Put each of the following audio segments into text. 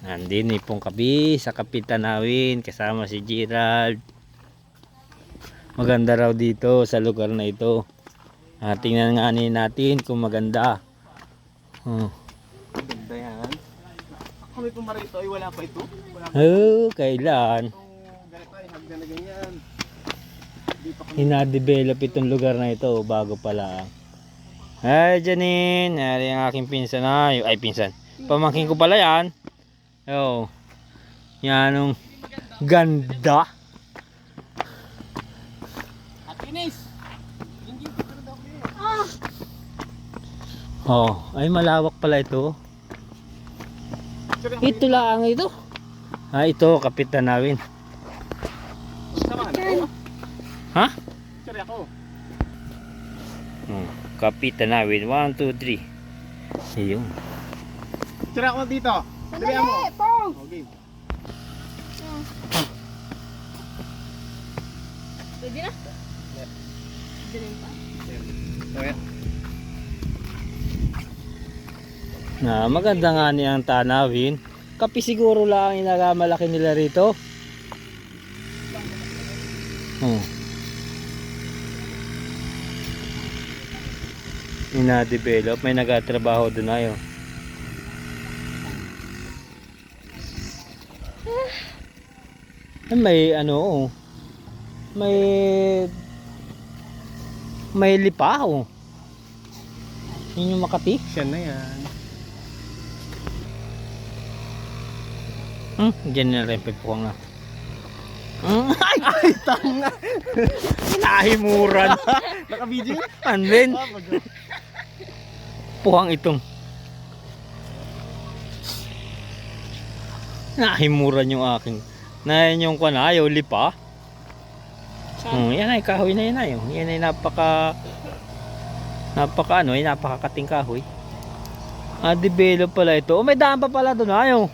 Andin pong kabi sa Kapitanawin kasama si Gerald. Maganda raw dito sa lugar na ito. Tingnan nga natin kung maganda. Maganda yan. Ako may pumarito ay wala pa ito. Wala pa Kailan? itong ganito ay hagdan na ganyan. Hindi pa kami. Hinadevelop itong lugar na ito bago pa lang. Hi Janine, ay ang aking pinsan na. Ay pinsan. Pamangkin ko pala yan. Oh. Yan ang ganda. Happiness! Oh, ay malawak pala ito. Ito lang ito. Ito Kapitanawin. Samahan ako. Ha? Sorry ako. Kapitanawin 1, 2, 3. Ayun. Sorry ako dito. Dali mo. Okay. Pwede na? Ganun pa? Okay. Maganda nga niyang tanawin. Kapi siguro lang ang inagamalaki nila rito. Ina-develop, may nagatrabaho doon ayo. May ano, may lipa Yun yung Makati. Siya na yan. Diyan na rin po nga. Ay, tanga! Nahimuran. Naka-video? Anlin. Puhang itong. Nahimuran yung aking. Na yung kwan ayaw lipa. Yan ay kahoy na yun ayo. Yan ay napakakating kahoy. Develop pala ito. May daan pa pala doon ayaw.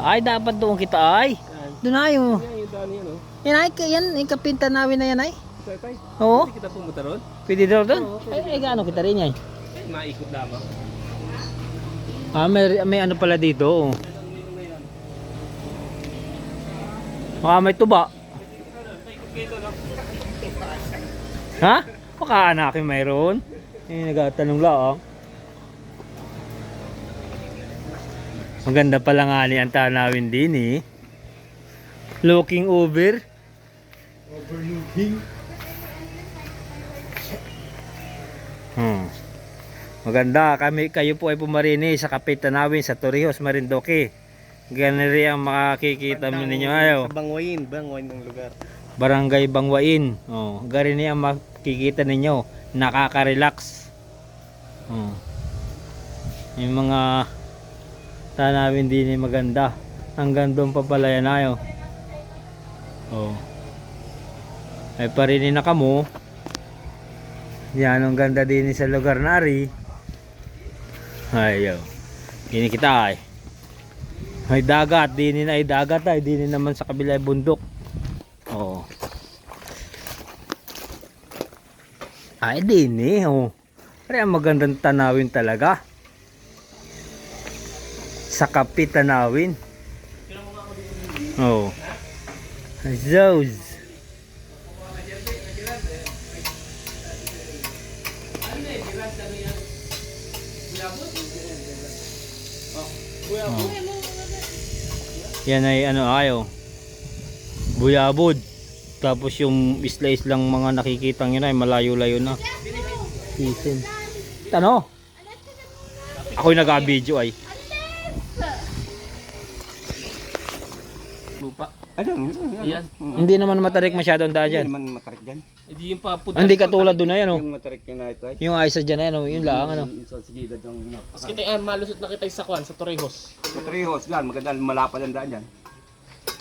Ay dapat doon kita ay. Doon ayaw. Yan yung daan yan, oh. Yan ay, yung Kapitanawin na yan ay. Tay, Oo. hindi kita pumunta ron? Pwede daw doon. Oo, Ay gaano kita rin yan. Maikot lamang. May ano pala dito. Baka may tuba. Ha? Baka anakin mayroon. Nagtatanong lang. Maganda pala nga ni ang tanawin din eh. Looking over. Overlooking. Maganda, kayo po ay pumarini sa Kapitanawin sa Torrijos, Marinduque. Ganun rin ang makikita ninyo ayaw. Sa Bangwain ng lugar. Barangay Bangwain. Ganun rin ang makikita ninyo. Nakaka-relax. Yung mga tanawin din maganda. Hanggang doon pa pala yan ayaw. Ay parini na kamo. Yan ang ganda din sa lugar nari. Ayaw. Ini kita ay. May dagat, dinin ay dagat ay, dinin naman sa kabila ay bundok. Ay dini Kaya magandang tanawin talaga. Sa Kapitanawin. Those. Yan ay ano ayaw. Buyabod. Tapos yung isla-islang mga nakikitang yun ay malayo-layo na. Isin. Ano? Ako'y nag-video ay. Lupa. Ano? Yan. Hindi naman matarik masyado ang daan dyan. Hindi naman matarik dyan. Hindi yung papunta. Hindi katulad doon na yan Yung matarik yung na ito ay. Yung ayos dyan na yan yun lang ano. Sa sigilid ng Mas kita malusot na kita sa kwan, sa Torrijos. Sa Torrijos yan, maganda malapad ang daan yan.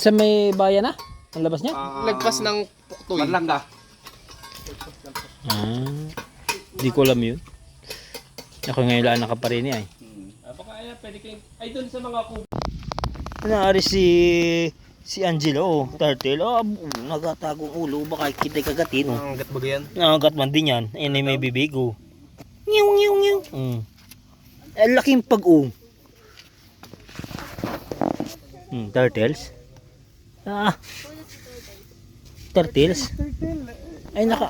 Sa may bayan na? Ang labas niya? Lagpas ng Puktoy. Marlanga. Di ko alam yun. Ako ngayon lang nakaparini ay. Baka pwede kayo, ay doon sa mga kubo. Naari si Angelo, turtle. Nagatagong ulo. Baka kita'y kagatin. Ang gat ba yan? Nakagat man din yan. Yan ay may bibig. Ngiw. Laking pag Turtles. Ah. Turtles. Ay naka.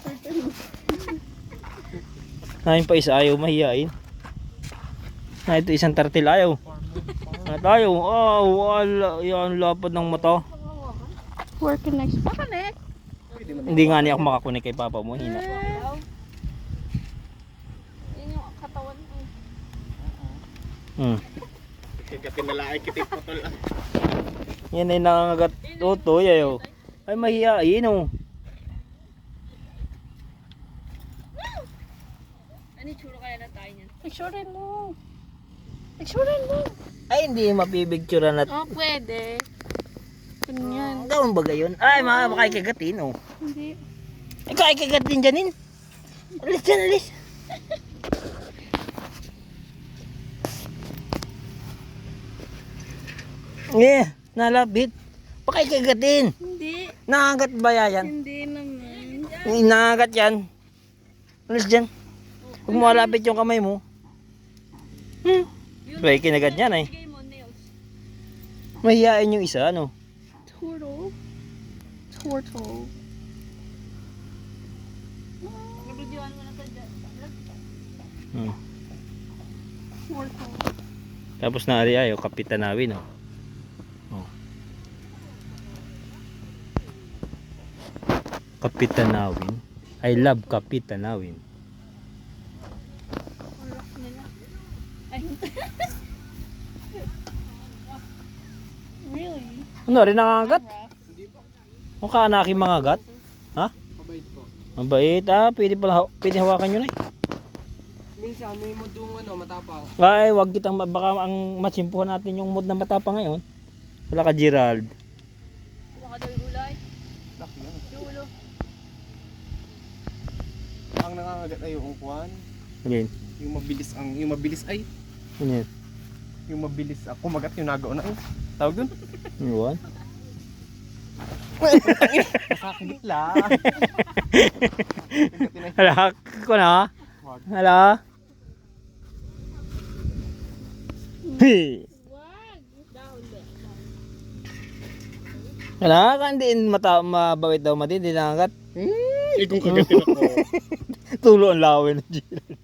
Ayun pa isa ayaw mahiyain. Ah, ito isang turtle ayaw. At ayaw. Oh, wala. Yan lapad ng mata. Where connects? Pa-connect. Hindi nga niya ako makakunik kay papa mo. Hina. Yun yung katawan ko. Kagatin na lang ay kitip putol. Yan ay nangangagat. Totoy ayaw. Ay mahiyain oh. Ano yung tsura kaya na tayo niyan? Picturein mo. Picturein mo. Ay hindi mapipicturean at Oh, pwede. Ganyan. gawin ba gayon? Ay makikagatin oh. Hindi. Ay kakikagatin dyanin. Alis dyan alis. Nalapit. Pakikagatin. Hindi. Nangagat ba yan? Hindi naman. Nangagat yan. Alis dyan. Huwag mo malapit yung kamay mo. Bay, kinagat yan eh. Bigay mo, nails. Mahihain yung isa, ano? Turtle. Turtle. Nabidyoan mo na ka dyan. Hmm. Turtle. Tapos naari ayo, kapitanawin, oh. Oh. Kapitanawin. I love kapitanawin. Ulak nila. Ay. Really? Ano, rin nangangagat? Mukha na aking mga gat? Ha? Mabait po. Mabait, pwede hawakan nyo na eh. Minsan may mudong matapang. Ay, wag kitang, baka ang matsimpuhan natin yung mood na matapa ngayon. Wala ka, Gerald. Baka daw yung gulay. Laki yan. Yung ulo. Ang nangangagat ay yung kuwan. Again. Yung mabilis ay. Ano yun? Yung mabilis kumagat yung nagaw na. Tawag dun? Ano yun? Nakakagit lang. Hala, ko na. Wag. Hala. Hey. Wag. Down there. Hala, kandiin mabawit daw mati, di nangagat. Ikong kagatin ako. Tulo ang lawin ng Gerald.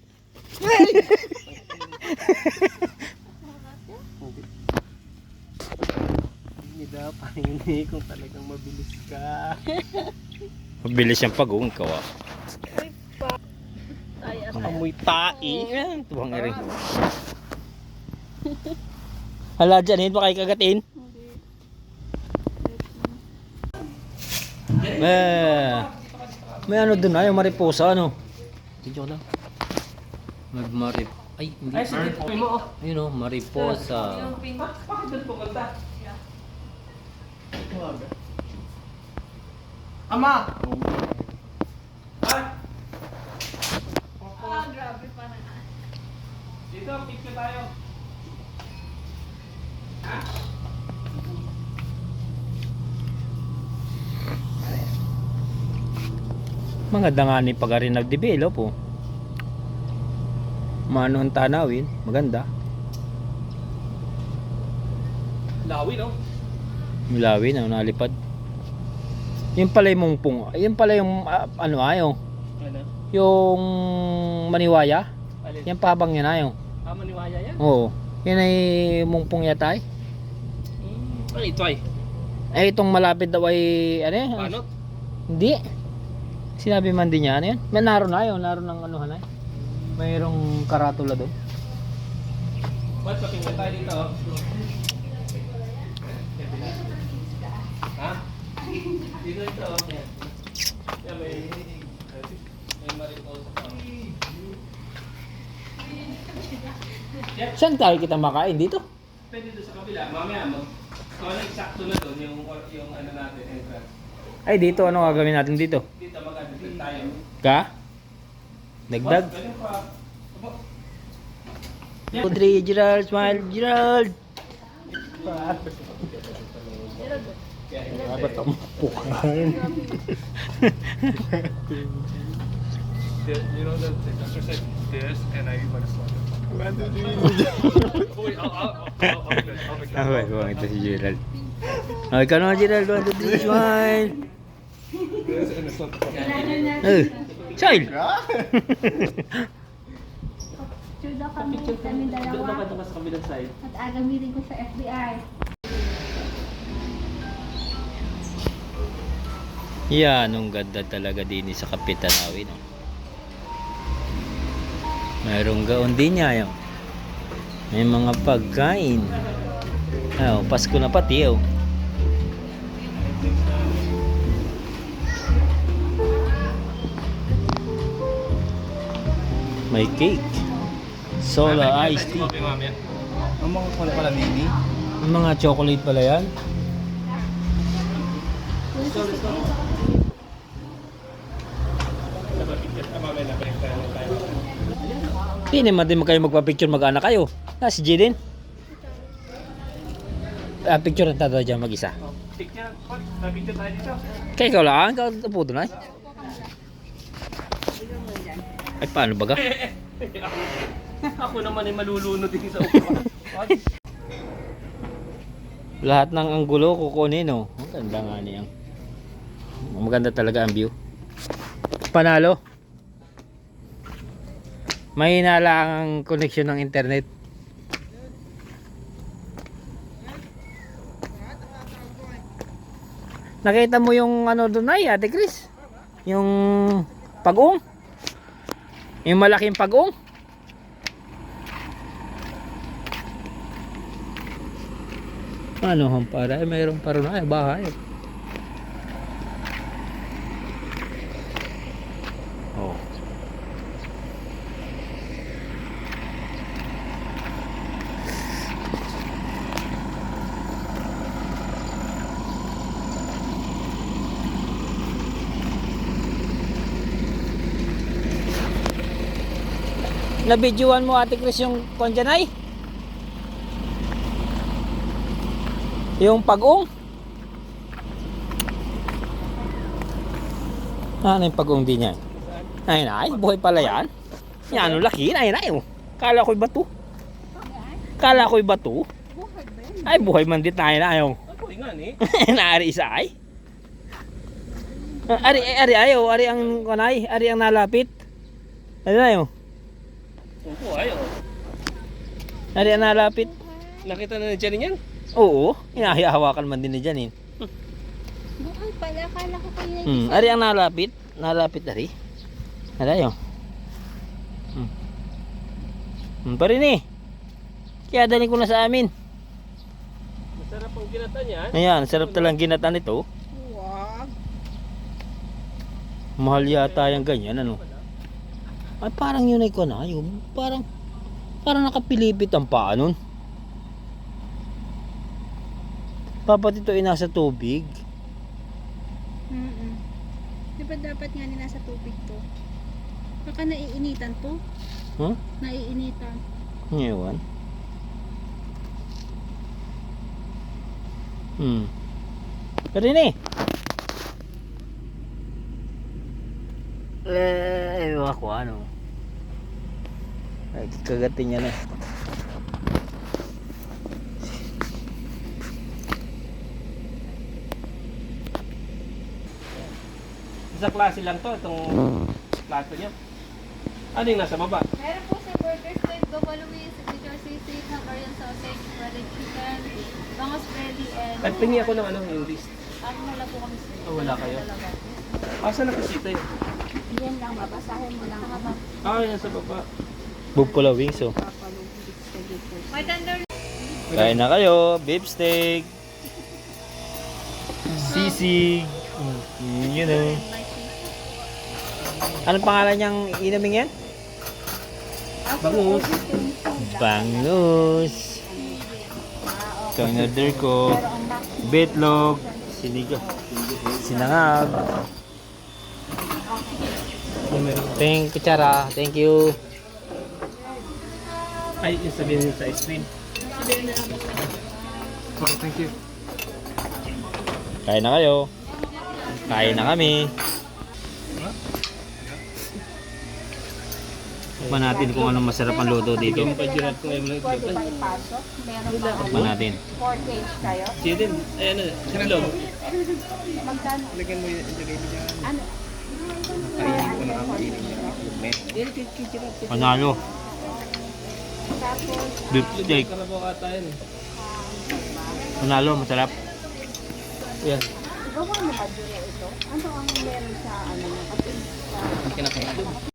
Hindi dapat hindi kung talagang mabilis ka. Mabilis yung pag-uong kawa. Ay, at Amoy tai. Tuwang rin. Hala, dyan, pa kayo kagatin. May ano dun na, yung mariposa, ano? Video lang. Ay, hindi. Ay, sige, okay mo. Ayun o, mariposa. Bakit doon pumunta? Ama! Ha? Ah, grabe pa na. Dito, picture tayo. Mga dangani pag rin nag-develop po. Maanoon tanawin, maganda. Lawi, no? Milawin, ano, nalipad. Yung pala yung mungpong. Yung pala yung ano ayo. Ano? Yung maniwaya. Alin? Yan pabang yan ayo. Maniwaya yan? Oo. Yan ay mungpong yata ay. Ay, ito ay. Eh itong malapit daw ay ano yan? Panot? Hindi. Sinabi man din niya ano yan? May naroon na yun. Naroon ng ano hanay. Mayroong karatula doon. Ba't patingin tayo dito? Oh? Ha? Dito ito. Oh. Yan, may mariposa pa. Saan tayo kita makain dito? Pwede doon sa kabila. Mamaya, kung ano eksakto na doon, yung ano natin, entrance. Ay dito, ano gagawin natin dito? Dito mag-advent tayo. Ka? Dagdag? Pwede pa. Abo. Audrey, Gerald, smile, Gerald! Dapat ang pukahan. You know that the doctor said this and I mag-slide. Wait, Wait, I'll make that. Ah, ito si Gerald. Ay, ka naman, Gerald. 1, 2, 3, smile. Child. Picture daw kami dalawa. sa kabilang side. At agamitin ko sa FBI. Yan, ang ganda talaga din sa Kapitanawi, no? Mayroong gaon din niya, yun. May mga pagkain. Oh, Pasko na pati, oh. May cake. Solar iced tea. Ang mga pala mini. Ang mga chocolate pala yan. Hindi naman din kayo magpa-picture mag-anak kayo. Si J din. Picture ang tatawa dyan mag-isa. Picture, picture tayo dito. Kaya ikaw lang, ikaw po doon ay. Ay paano baga? Ako naman ay malulunod din sa upuan. Lahat ng anggulo kukunin, no? Ang ganda nga niyang. Maganda talaga ang view. Panalo. Mahina lang ang connection ng internet. Nakita mo yung ano doon ay, Ate Chris? Yung pag-ong? Yung malaking pag-ong? Ano hampara? Mayroon pa rin ay bahay. Oh. Nabidyoan mo, Ate Chris, yung konjanay? Yung pag-ong? Ano yung pag-ong din yan? Ay na, buhay pala yan. Yan, ano laki, ay na, oh. Kala ko'y bato. Kala ko'y bato. Ay, buhay man din tayo na, ayaw. Ako nga ni. Naari isa ay. Ari ayaw, ari ang kanay, ari ang nalapit. Ano na yun? Opo, ayo. Ari ang nalapit. Nakita na ni Jenny yan? Oo, hinahawakan man din ni Janine. Buhay pala, akala ko kayo Ari ang nalapit. Nalapit ari. Ari yun. Pa rin eh. Kaya dali ko na sa amin. Masarap ang ginata niya. Ayan, sarap talang ginatan nito. Wag. Mahal yata yung ganyan, ano. Ay, parang yun ay ko na. Yung, parang nakapilipit ang paa nun. Dapat ito ay nasa tubig. Di ba dapat nga nila sa tubig to? Baka naiinitan to? Huh? Naiinitan. Ngayon. Pero yun eh. Ewan ako ano. Ay, kagatin niya na. Sa klase lang to, itong plato niya. Ano yung nasa baba? Meron po sa burger steak, buffalo wings, signature sisig, Hungarian sausage, breaded chicken, bangos belly, and... At pingi ako ng ano, yung list. wala po kami sa Oh, wala kayo? Asa nakasita yun? Yan lang, babasahin mo lang. Ah, yan sa baba. Buffalo wings oh. May tender Kain na kayo, beef steak. Sisig. You know. Anong pangalan niyang inaming yan? Bangus. Bangus. Ito ang order ko. Betlog. Sinigang. Sinangag. Thank you, Chara. Thank you. Ay, yung sabihin sa ice cream. Okay, thank you. Kain na kayo. Kain na kami. Tikman natin kung anong masarap ang luto dito. Pajirat ko ngayon lang. Pwede ba ipasok? Meron pa Tikman natin. 4 cage kayo. Sige din. Ayan na. Itlog. Magkano? Lagyan mo yung ilagay mo dyan. Ano? Kainin ko na kakainin niya. Panalo. Tapos, Beef steak. Karabaw ata yan eh. Panalo, masarap. Yan. gawa mo ba dito ito? Ano ang meron sa ano? Kasi Kinakain.